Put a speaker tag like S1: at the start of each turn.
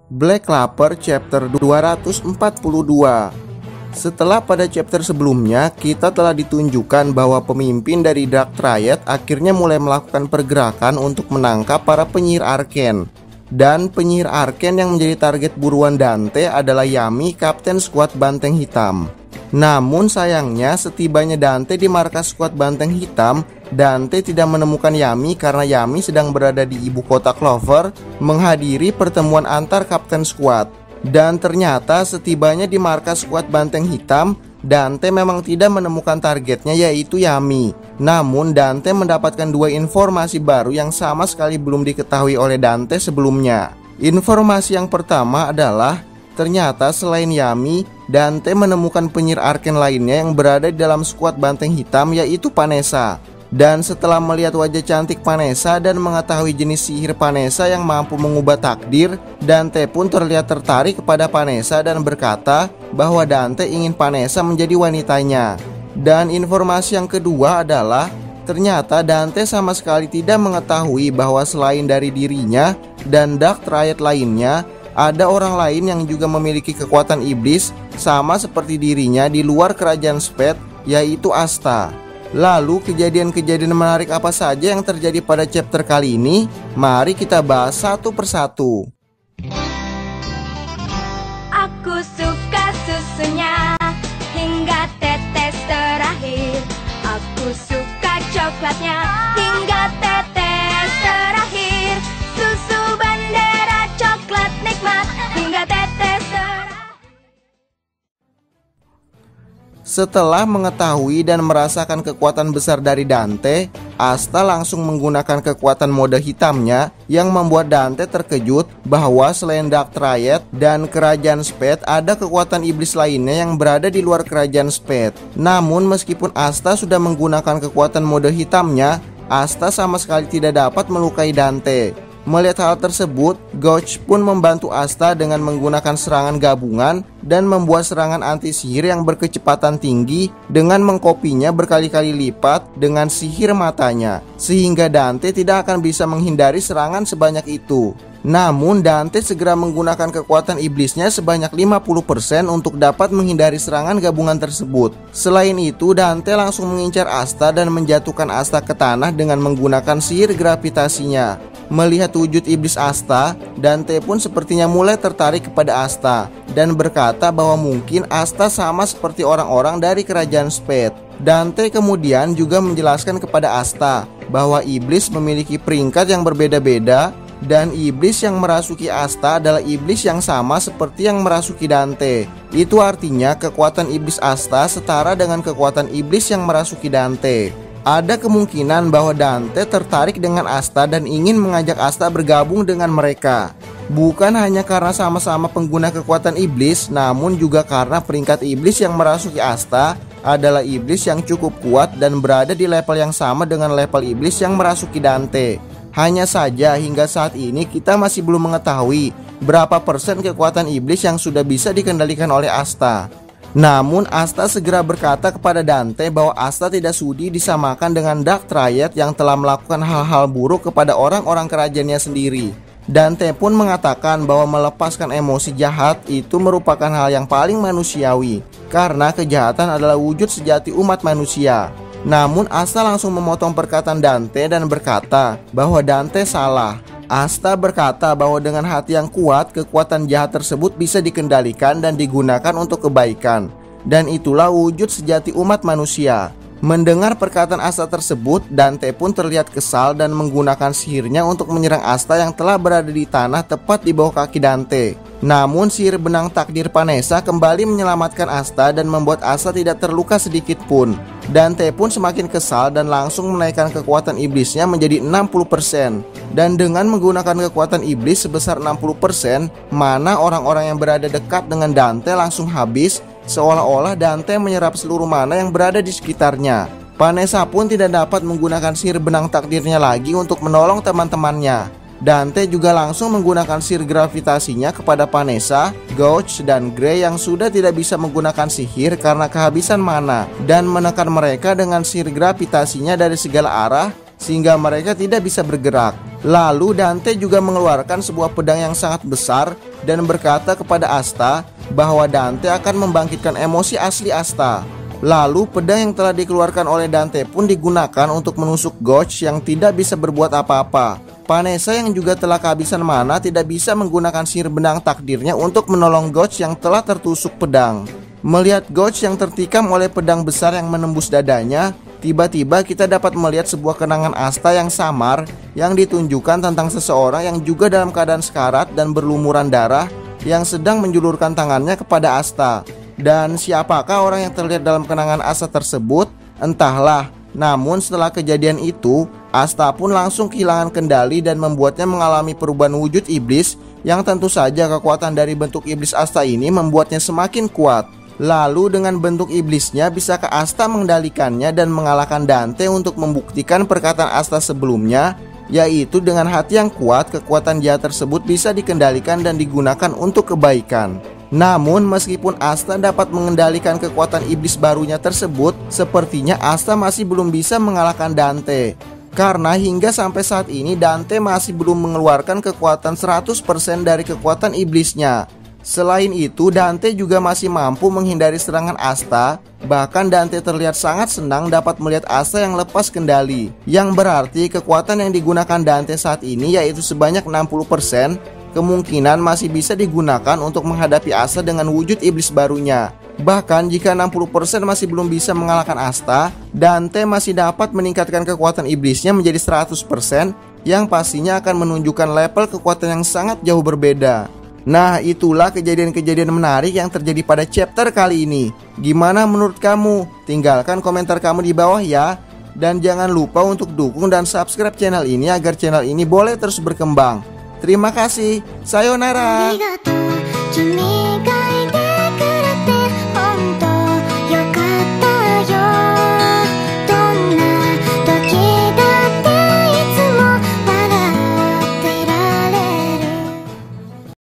S1: Black Clover chapter 242. Setelah pada chapter sebelumnya kita telah ditunjukkan bahwa pemimpin dari Dark Triad akhirnya mulai melakukan pergerakan untuk menangkap para penyihir Arcane. Dan penyihir Arcane yang menjadi target buruan Dante adalah Yami, kapten skuad Banteng Hitam. Namun sayangnya setibanya Dante di markas skuad Banteng Hitam, Dante tidak menemukan Yami karena Yami sedang berada di ibu kota Clover menghadiri pertemuan antar kapten skuad. Dan ternyata setibanya di markas skuad Banteng Hitam, Dante memang tidak menemukan targetnya, yaitu Yami. Namun Dante mendapatkan dua informasi baru yang sama sekali belum diketahui oleh Dante sebelumnya. Informasi yang pertama adalah ternyata selain Yami, Dante menemukan penyihir Arcane lainnya yang berada di dalam skuad Banteng Hitam, yaitu Vanessa. Dan setelah melihat wajah cantik Vanessa dan mengetahui jenis sihir Vanessa yang mampu mengubah takdir, Dante pun terlihat tertarik kepada Vanessa dan berkata bahwa Dante ingin Vanessa menjadi wanitanya. Dan informasi yang kedua adalah ternyata Dante sama sekali tidak mengetahui bahwa selain dari dirinya dan Dark Triad lainnya, ada orang lain yang juga memiliki kekuatan iblis sama seperti dirinya di luar kerajaan Spade, yaitu Asta. Lalu kejadian-kejadian menarik apa saja yang terjadi pada chapter kali ini? Mari kita bahas satu persatu.
S2: Aku suka susunya hingga tetes terakhir. Aku suka coklatnya hingga tetes terakhir. Susu Bandera coklat nikmat hingga tetes terakhir.
S1: Setelah mengetahui dan merasakan kekuatan besar dari Dante, Asta langsung menggunakan kekuatan mode hitamnya yang membuat Dante terkejut bahwa selain Dark Triad dan kerajaan Spade, ada kekuatan iblis lainnya yang berada di luar kerajaan Spade. Namun meskipun Asta sudah menggunakan kekuatan mode hitamnya, Asta sama sekali tidak dapat melukai Dante. Melihat hal tersebut, Gouch pun membantu Asta dengan menggunakan serangan gabungan dan membuat serangan anti sihir yang berkecepatan tinggi dengan mengkopinya berkali-kali lipat dengan sihir matanya, sehingga Dante tidak akan bisa menghindari serangan sebanyak itu. Namun Dante segera menggunakan kekuatan iblisnya sebanyak 50% untuk dapat menghindari serangan gabungan tersebut. Selain itu, Dante langsung mengincar Asta dan menjatuhkan Asta ke tanah dengan menggunakan sihir gravitasinya. Melihat wujud iblis Asta, Dante pun sepertinya mulai tertarik kepada Asta dan berkata bahwa mungkin Asta sama seperti orang-orang dari kerajaan Spade. Dante kemudian juga menjelaskan kepada Asta bahwa iblis memiliki peringkat yang berbeda-beda dan iblis yang merasuki Asta adalah iblis yang sama seperti yang merasuki Dante. Itu artinya kekuatan iblis Asta setara dengan kekuatan iblis yang merasuki Dante. Ada kemungkinan bahwa Dante tertarik dengan Asta dan ingin mengajak Asta bergabung dengan mereka. Bukan hanya karena sama-sama pengguna kekuatan iblis, namun juga karena peringkat iblis yang merasuki Asta adalah iblis yang cukup kuat dan berada di level yang sama dengan level iblis yang merasuki Dante. Hanya saja hingga saat ini kita masih belum mengetahui berapa persen kekuatan iblis yang sudah bisa dikendalikan oleh Asta. Namun Asta segera berkata kepada Dante bahwa Asta tidak sudi disamakan dengan Dark Triad yang telah melakukan hal-hal buruk kepada orang-orang kerajaannya sendiri. Dante pun mengatakan bahwa melepaskan emosi jahat itu merupakan hal yang paling manusiawi, karena kejahatan adalah wujud sejati umat manusia. Namun Asta langsung memotong perkataan Dante dan berkata bahwa Dante salah. Asta berkata bahwa dengan hati yang kuat, kekuatan jahat tersebut bisa dikendalikan dan digunakan untuk kebaikan. Dan itulah wujud sejati umat manusia. Mendengar perkataan Asta tersebut, Dante pun terlihat kesal dan menggunakan sihirnya untuk menyerang Asta yang telah berada di tanah tepat di bawah kaki Dante. Namun sihir benang takdir Vanessa kembali menyelamatkan Asta dan membuat Asta tidak terluka sedikit pun. Dante pun semakin kesal dan langsung menaikkan kekuatan iblisnya menjadi 60%. Dan dengan menggunakan kekuatan iblis sebesar 60%, mana orang-orang yang berada dekat dengan Dante langsung habis, seolah-olah Dante menyerap seluruh mana yang berada di sekitarnya. Vanessa pun tidak dapat menggunakan sihir benang takdirnya lagi untuk menolong teman-temannya. Dante juga langsung menggunakan sihir gravitasinya kepada Vanessa, Gouch, dan Grey yang sudah tidak bisa menggunakan sihir karena kehabisan mana, dan menekan mereka dengan sihir gravitasinya dari segala arah sehingga mereka tidak bisa bergerak. Lalu Dante juga mengeluarkan sebuah pedang yang sangat besar dan berkata kepada Asta bahwa Dante akan membangkitkan emosi asli Asta. Lalu pedang yang telah dikeluarkan oleh Dante pun digunakan untuk menusuk Gotch yang tidak bisa berbuat apa-apa. Vanessa yang juga telah kehabisan mana tidak bisa menggunakan sihir benang takdirnya untuk menolong Gotch yang telah tertusuk pedang. Melihat Gotch yang tertikam oleh pedang besar yang menembus dadanya, tiba-tiba kita dapat melihat sebuah kenangan Asta yang samar yang ditunjukkan tentang seseorang yang juga dalam keadaan sekarat dan berlumuran darah yang sedang menjulurkan tangannya kepada Asta. Dan siapakah orang yang terlihat dalam kenangan Asta tersebut? Entahlah. Namun setelah kejadian itu, Asta pun langsung kehilangan kendali dan membuatnya mengalami perubahan wujud iblis yang tentu saja kekuatan dari bentuk iblis Asta ini membuatnya semakin kuat. Lalu dengan bentuk iblisnya bisakah Asta mengendalikannya dan mengalahkan Dante untuk membuktikan perkataan Asta sebelumnya, yaitu dengan hati yang kuat kekuatan jahat tersebut bisa dikendalikan dan digunakan untuk kebaikan. Namun meskipun Asta dapat mengendalikan kekuatan iblis barunya tersebut, sepertinya Asta masih belum bisa mengalahkan Dante. Karena hingga sampai saat ini Dante masih belum mengeluarkan kekuatan 100% dari kekuatan iblisnya. Selain itu, Dante juga masih mampu menghindari serangan Asta. Bahkan Dante terlihat sangat senang dapat melihat Asta yang lepas kendali. Yang berarti kekuatan yang digunakan Dante saat ini yaitu sebanyak 60%, kemungkinan masih bisa digunakan untuk menghadapi Asta dengan wujud iblis barunya. Bahkan jika 60% masih belum bisa mengalahkan Asta, Dante masih dapat meningkatkan kekuatan iblisnya menjadi 100%, yang pastinya akan menunjukkan level kekuatan yang sangat jauh berbeda. Nah, itulah kejadian-kejadian menarik yang terjadi pada chapter kali ini. Gimana menurut kamu? Tinggalkan komentar kamu di bawah ya. Dan jangan lupa untuk dukung dan subscribe channel ini agar channel ini boleh terus berkembang. Terima kasih. Sayonara.